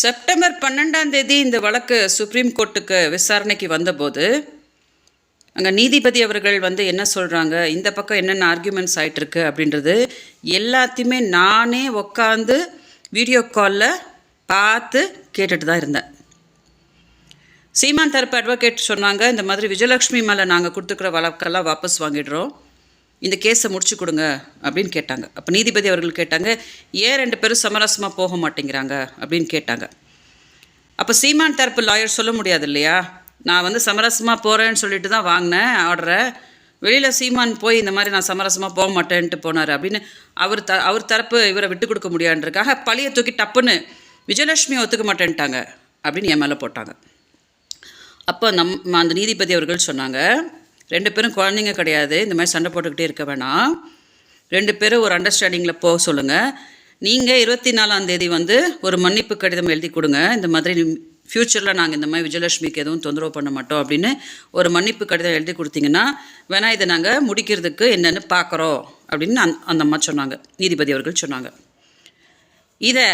September 12ஆம் தேதி இந்த வழக்கு சுப்ரீம் கோர்ட்டுக்கு விசாரணைக்கு வந்தபோது அங்கே நீதிபதி அவர்கள் என்ன சொல்கிறாங்க, இந்த பக்கம் என்னென்ன ஆர்கியூமெண்ட்ஸ் ஆகிட்டுருக்கு அப்படின்றது எல்லாத்தையுமே நானே உட்காந்து வீடியோ காலில் பார்த்து கேட்டுட்டு தான் இருந்தேன். சீமான் தரப்பு அட்வொகேட் சொன்னாங்க, இந்த மாதிரி விஜயலட்சுமி மேலே நாங்கள் கொடுத்துக்கிற வழக்கெல்லாம் வாபஸ் வாங்கிடுறோம், இந்த கேஸை முடிச்சு கொடுங்க அப்படின்னு கேட்டாங்க. அப்போ நீதிபதி அவர்கள் கேட்டாங்க, ஏன் 2 பேரும் சமரசமாக போக மாட்டேங்கிறாங்க அப்படின்னு கேட்டாங்க. அப்போ சீமான் தரப்பு லாயர் சொல்ல முடியாது இல்லையா, நான் சமரசமாக போகிறேன்னு சொல்லிட்டு தான் வாங்கினேன் ஆர்டரை, வெளியில் சீமான் போய் இந்த மாதிரி நான் சமரசமாக போக மாட்டேன்ட்டு போனார் அப்படின்னு அவர் தரப்பு இவரை விட்டு கொடுக்க முடியாதுன்றதுக்காக பழியை தூக்கி டப்புன்னு விஜயலட்சுமியை ஒத்துக்க மாட்டேன்ட்டாங்க அப்படின்னு என் மேலே போட்டாங்க. அப்போ அந்த நீதிபதி அவர்கள் சொன்னாங்க, 2 பேரும் குழந்தைங்க கிடையாது, இந்த மாதிரி சண்டை போட்டுக்கிட்டே இருக்க வேணாம், 2 பேரும் ஒரு அண்டர்ஸ்டாண்டிங்கில் போக சொல்லுங்கள். நீங்கள் 24ஆம் தேதி ஒரு மன்னிப்பு கடிதம் எழுதி கொடுங்க, இந்த மாதிரி ஃப்யூச்சரில் நாங்கள் இந்த மாதிரி விஜயலட்சுமிக்கு எதுவும் தொந்தரவு பண்ண மாட்டோம் அப்படின்னு ஒரு மன்னிப்பு கடிதம் எழுதி கொடுத்தீங்கன்னா வேணால் இதை நாங்கள் முடிக்கிறதுக்கு என்னென்னு பார்க்குறோம் அப்படின்னு அந்த அம்மா சொன்னாங்க, நீதிபதி அவர்கள் சொன்னாங்க. இதை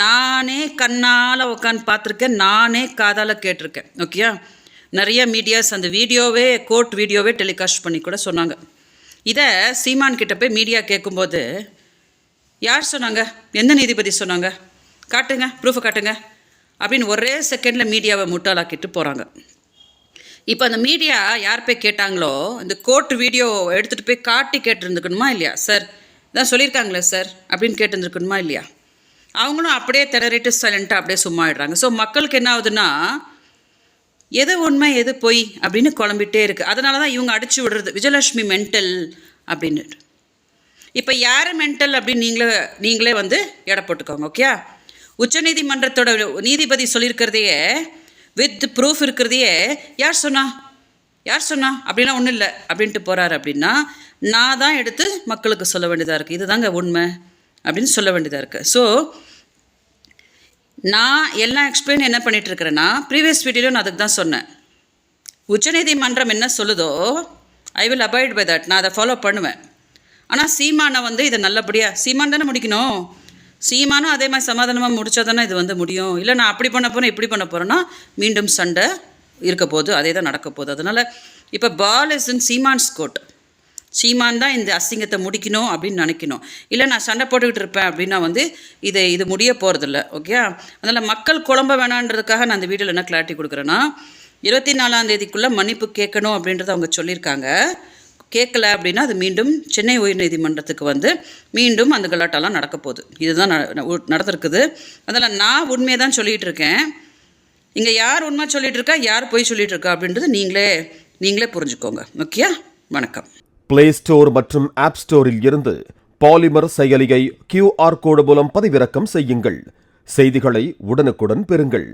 நானே கண்ணால் உட்காந்து பார்த்துருக்கேன், நானே காதால் கேட்டிருக்கேன். ஓகேயா, நிறைய மீடியாஸ் அந்த வீடியோவே கோர்ட் வீடியோவே டெலிகாஸ்ட் பண்ணி கூட சொன்னாங்க. இதை சீமான் கிட்ட போய் மீடியா கேட்கும்போது யார் சொன்னாங்க, எந்த நீதிபதி சொன்னாங்க, காட்டுங்க ப்ரூஃபை காட்டுங்க அப்படின்னு ஒரே செகண்டில் மீடியாவை முட்டாளாக்கிட்டு போகிறாங்க. இப்போ அந்த மீடியா யார் போய் கேட்டாங்களோ இந்த கோர்ட் வீடியோ எடுத்துகிட்டு போய் காட்டி கேட்டுருந்துக்கணுமா இல்லையா, சார் இதான் சொல்லியிருக்காங்களே சார் அப்படின்னு கேட்டுருந்துருக்கணுமா இல்லையா, அவங்களும் அப்படியே திணறிட்டு சைலண்ட்டாக அப்படியே சும்மா ஆகிடுறாங்க. ஸோ மக்களுக்கு என்ன ஆகுதுன்னா எது உண்மை எது பொய் அப்படின்னு குழம்பிட்டே இருக்குது. அதனால தான் இவங்க அடித்து விடுறது விஜயலட்சுமி மென்டல் அப்படின்னு. இப்போ யார் மென்டல் அப்படின்னு நீங்களே எடை போட்டுக்கோங்க. ஓகே, உச்சநீதிமன்றத்தோட நீதிபதி சொல்லியிருக்கிறதையே வித் ப்ரூஃப் இருக்கிறதையே யார் சொன்னா அப்படின்னா ஒன்றும் இல்லை அப்படின்ட்டு போகிறாரு அப்படின்னா நான் தான் எடுத்து மக்களுக்கு சொல்ல வேண்டியதாக இருக்குது, இதுதாங்க உண்மை அப்படின்னு சொல்ல வேண்டியதாக இருக்குது. ஸோ நான் எல்லாம் எக்ஸ்பிளைன் என்ன பண்ணிகிட்ருக்கிறேன்னா ப்ரீவியஸ் வீடியோவில் நான் அதுக்கு தான் சொன்னேன், உச்சநீதிமன்றம் என்ன சொல்லுதோ I will abide by that, நான் அதை ஃபாலோ பண்ணுவேன். ஆனால் சீமானை இதை நல்லபடியாக சீமான் தானே முடிக்கணும், சீமானும் அதே மாதிரி சமாதானமாக முடித்தா தானே இது முடியும். இல்லை நான் அப்படி பண்ண போகிறேன் இப்படி பண்ண போகிறேன்னா மீண்டும் சண்டை இருக்க போகுது, அதே தான் நடக்க போகுது. அதனால் இப்போ பால் இஸ் இன் சீமான்ஸ் கோர்ட், சீமான் தான் இந்த அசிங்கத்தை முடிக்கணும் அப்படின்னு நினைக்கணும். இல்லை நான் சண்டை போட்டுக்கிட்டு இருப்பேன் அப்படின்னா இது முடிய போகிறதில்ல. ஓகே, அதனால் மக்கள் குழம்ப வேணான்றதுக்காக நான் அந்த வீடியோவில் என்ன கிளாரிட்டி கொடுக்குறேன்னா 24ஆம் தேதிக்குள்ளே மன்னிப்பு கேட்கணும் அப்படின்றத அவங்க சொல்லியிருக்காங்க. கேட்கல அப்படின்னா அது மீண்டும் சென்னை உயர்நீதிமன்றத்துக்கு மீண்டும் அந்த கலாட்டெல்லாம் நடக்க போகுது. இதுதான் நடந்திருக்குது. அதனால் நான் உண்மையை தான் சொல்லிகிட்டு இருக்கேன். இங்கே யார் உண்மை சொல்லிகிட்டு இருக்கா யார் பொய் சொல்லிகிட்டு இருக்கா அப்படின்றது நீங்களே புரிஞ்சுக்கோங்க. ஓகே, வணக்கம். பிளே ஸ்டோர் மற்றும் ஆப் ஸ்டோரில் இருந்து பாலிமர் செயலியை QR கோடு மூலம் பதிவிறக்கம் செய்யுங்கள். செய்திகளை உடனுக்குடன் பெறுங்கள்.